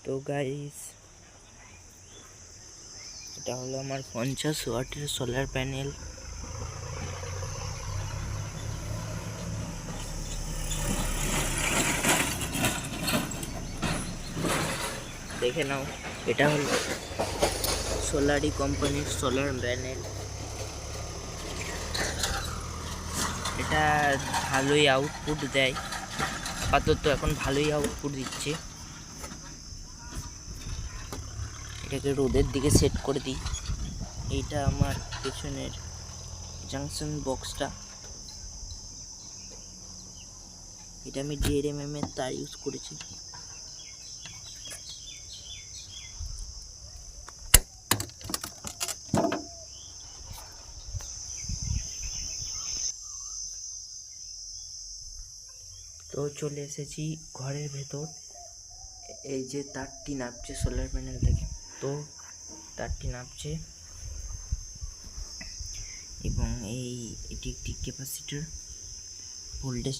তো গাইস, এটা হলো আমার 50 ওয়াটের সোলার প্যানেল। দেখে নাও, এটা হলো সোলারি কোম্পানির সোলার প্যানেল। এটা ভালোই আউটপুট দেয়, আপাতত এখন ভালোই আউটপুট দিচ্ছে। এটাকে রোদের দিকে সেট করে দিই। এইটা আমার পেছনের জাংশন বক্সটা, এটা আমি DRMM এর তার ইউজ করেছি। তো চলে এসেছি ঘরের ভেতর। এই যে তারটি নামছে সোলার প্যানেল থেকে, তো তারটি নামছে এবং এটি একটি ক্যাপাসিটর ভোল্টেজ